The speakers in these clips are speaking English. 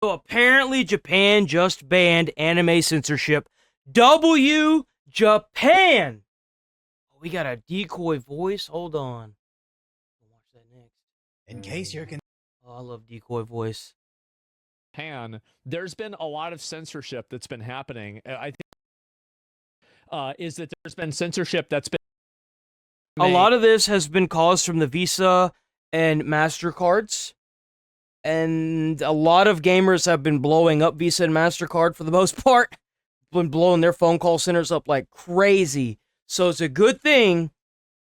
So apparently Japan just banned anime censorship. W Japan. Oh, we got a decoy voice. Hold on. I'll watch that next. In case you're Oh, I love decoy voice. Japan, there's been a lot of censorship that's been happening. I think is that there's been censorship that's been A lot of this has been caused from the Visa and MasterCards. And a lot of gamers have been blowing up Visa and MasterCard for the most part. Been blowing their phone call centers up like crazy. So it's a good thing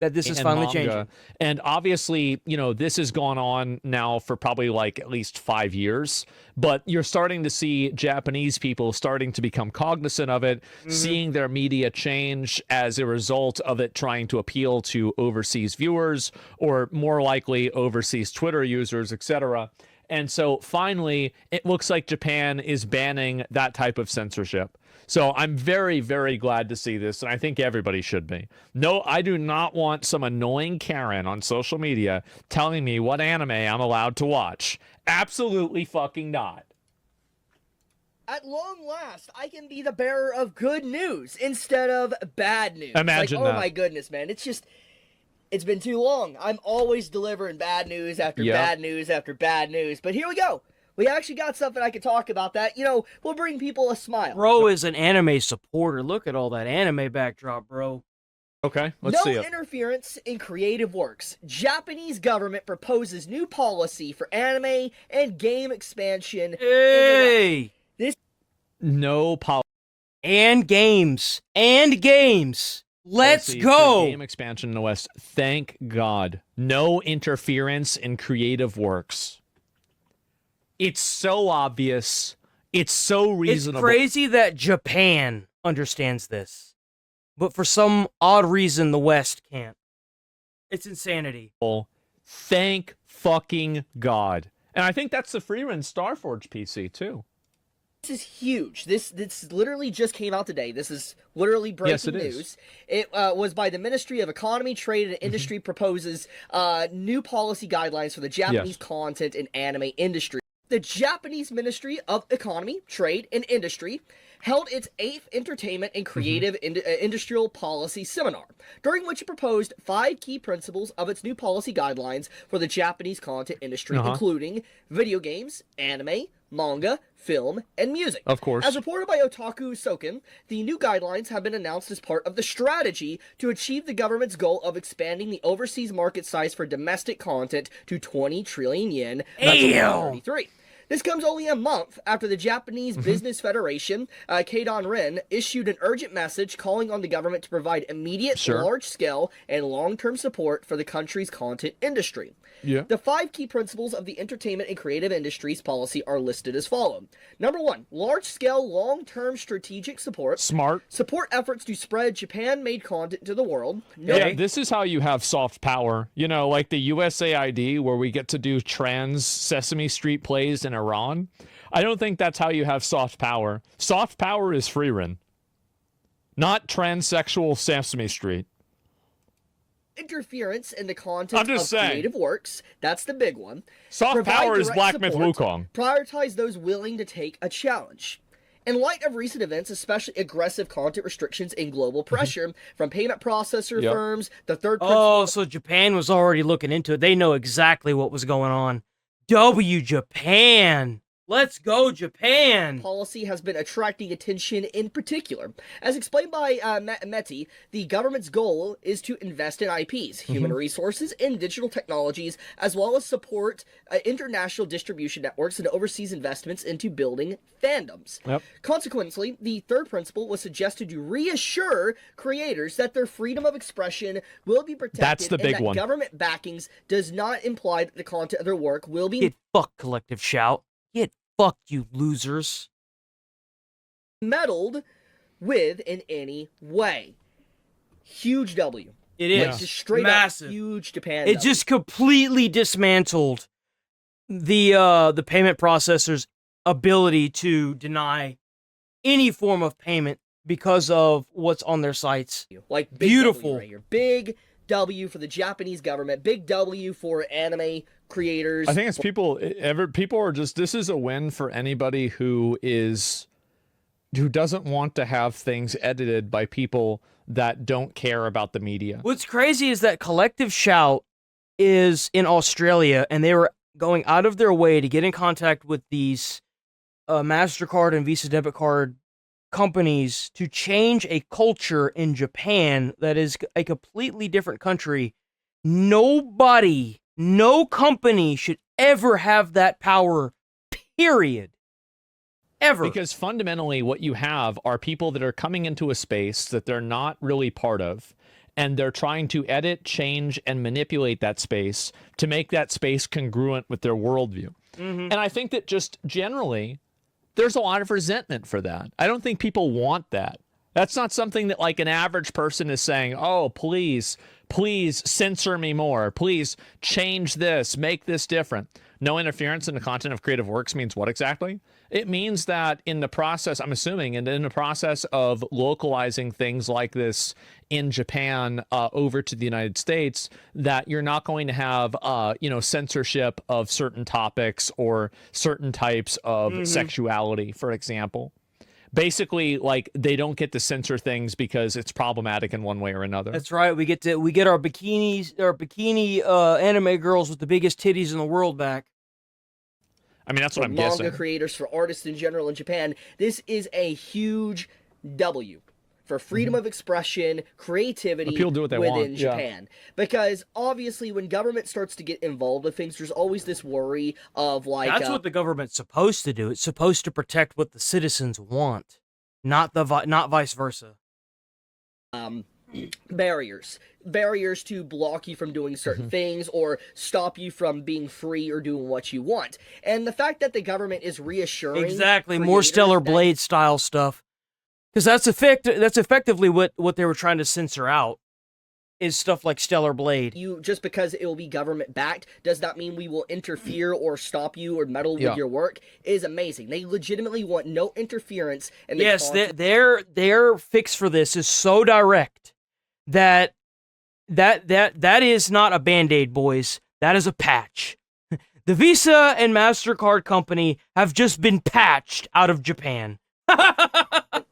that this is finally changing. And obviously, you know, this has gone on now for probably like at least 5 years, but you're starting to see Japanese people starting to become cognizant of it, seeing their media change as a result of it trying to appeal to overseas viewers or more likely overseas Twitter users, etc. And so finally, it looks like Japan is banning that type of censorship. So I'm very, very glad to see this, and I think everybody should be. No, I do not want some annoying Karen on social media telling me what anime I'm allowed to watch. Absolutely fucking not. At long last, I can be the bearer of good news instead of bad news. Imagine like, that. Oh my goodness, man. It's been too long. I'm always delivering bad news after bad news after bad news. But here we go. We actually got something I could talk about that, you know, will bring people a smile. Bro is an anime supporter. Look at all that anime backdrop, bro. Okay, let's see it. No interference in creative works. Japanese government proposes new policy for anime and game expansion. Hey! No policy. And games. And games. Let's for go! Game expansion in the West. Thank God. No interference in creative works. It's so obvious. It's so reasonable. It's crazy that Japan understands this. But for some odd reason, the West can't. It's insanity. Thank fucking God. And I think that's the Freerun Starforge PC, too. This is huge. This literally just came out today. This is literally breaking news. It was by the Ministry of Economy, Trade, and Industry proposes new policy guidelines for the Japanese content and anime industry. The Japanese Ministry of Economy, Trade, and Industry held its 8th Entertainment and Creative Industrial Policy Seminar, during which it proposed 5 key principles of its new policy guidelines for the Japanese content industry, including video games, anime, manga, film, and music. Of course. As reported by Otaku Soken, the new guidelines have been announced as part of the strategy to achieve the government's goal of expanding the overseas market size for domestic content to 20 trillion yen by 2033. This comes only a month after the Japanese Business Federation, Keidan Ren, issued an urgent message calling on the government to provide immediate, large-scale, and long-term support for the country's content industry. The 5 key principles of the entertainment and creative industries policy are listed as follows. Number 1, large-scale, long-term strategic support. Smart. Support efforts to spread Japan-made content to the world. Yeah, this is how you have soft power. You know, like the USAID, where we get to do trans Sesame Street plays in Iran. I don't think that's how you have soft power. Soft power is Freerun, not transsexual Sesame Street. Interference in the content of creative works. That's the big one. Soft power is Black Myth Wukong. Prioritize those willing to take a challenge. In light of recent events, especially aggressive content restrictions and global pressure from payment processor firms, the third principle... Oh, so Japan was already looking into it. They know exactly what was going on. Japan! Let's go, Japan! Policy has been attracting attention in particular. As explained by Meti, the government's goal is to invest in IPs, human resources, and digital technologies, as well as support international distribution networks and overseas investments into building fandoms. Consequently, the third principle was suggested to reassure creators that their freedom of expression will be protected. That's the big one. Government backings does not imply that the content of their work will be... Get fucked, Collective Shout. Get fucked, you losers. Meddled with in any way. Huge W. It is. Like, just straight massive. Up huge Japan It W. just completely dismantled the payment processor's ability to deny any form of payment because of what's on their sites. Like, big beautiful. W right here. Big W for the Japanese government. Big W for anime creators. I think it's people are just, this is a win for anybody who doesn't want to have things edited by people that don't care about the media. What's crazy is that Collective Shout is in Australia, and they were going out of their way to get in contact with these MasterCard and Visa debit card companies to change a culture in Japan that is a completely different country. Nobody, no company should ever have that power, period. Ever. Because fundamentally what you have are people that are coming into a space that they're not really part of, and they're trying to edit, change, and manipulate that space to make that space congruent with their worldview. And I think that just generally, there's a lot of resentment for that. I don't think people want that. That's not something that like an average person is saying, oh, please censor me more. Please change this, make this different. No interference in the content of creative works means what exactly? It means that in the process, I'm assuming, and in the process of localizing things like this in Japan over to the United States, that you're not going to have, censorship of certain topics or certain types of sexuality, for example. Basically, like, they don't get to censor things because it's problematic in one way or another. That's right. We get our bikini anime girls with the biggest titties in the world back. I mean, that's what I'm manga guessing. creators, for artists in general in Japan. This is a huge W for freedom of expression, creativity People do what they within want. Japan. Because obviously, when government starts to get involved with things, there's always this worry of like. That's what the government's supposed to do. It's supposed to protect what the citizens want, not vice versa. Barriers to block you from doing certain things or stop you from being free or doing what you want. And the fact that the government is reassuring exactly more Stellar Blade style stuff, because that's effectively what they were trying to censor out, is stuff like Stellar Blade. You just because it will be government backed does not mean we will interfere or stop you or meddle with your work. Is amazing. They legitimately want no interference. And yes, their fix for this is so direct that is not a Band-Aid, boys. That is a patch. The Visa and MasterCard company have just been patched out of Japan.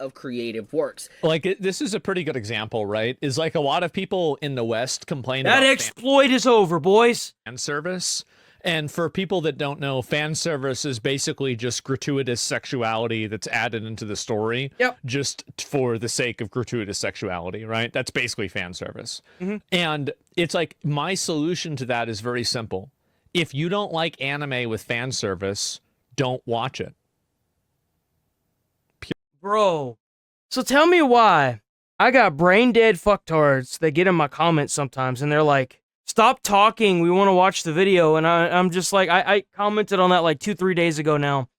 Of creative works. Like, this is a pretty good example, right? Is like a lot of people in the West complain that about exploit is over, boys. fan service. And for people that don't know, fan service is basically just gratuitous sexuality that's added into the story. Yep. Just for the sake of gratuitous sexuality, right? That's basically fan service. And it's like, my solution to that is very simple. If you don't like anime with fan service, don't watch it. Bro, so tell me why I got brain dead fucktards that get in my comments sometimes and they're like, stop talking, we want to watch the video. And I'm just like, I commented on that like 2-3 days ago now.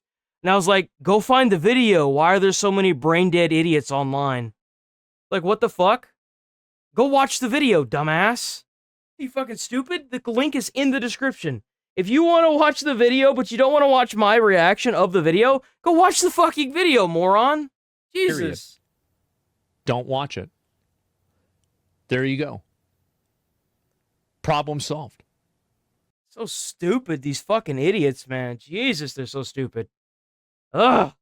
And I was like, go find the video. Why are there so many brain dead idiots online? Like, what the fuck? Go watch the video, dumbass. Are you fucking stupid? The link is in the description. If you want to watch the video, but you don't want to watch my reaction of the video, go watch the fucking video, moron. Jesus. Period. Don't watch it. There you go. Problem solved. So stupid, these fucking idiots, man. Jesus, they're so stupid. Ugh.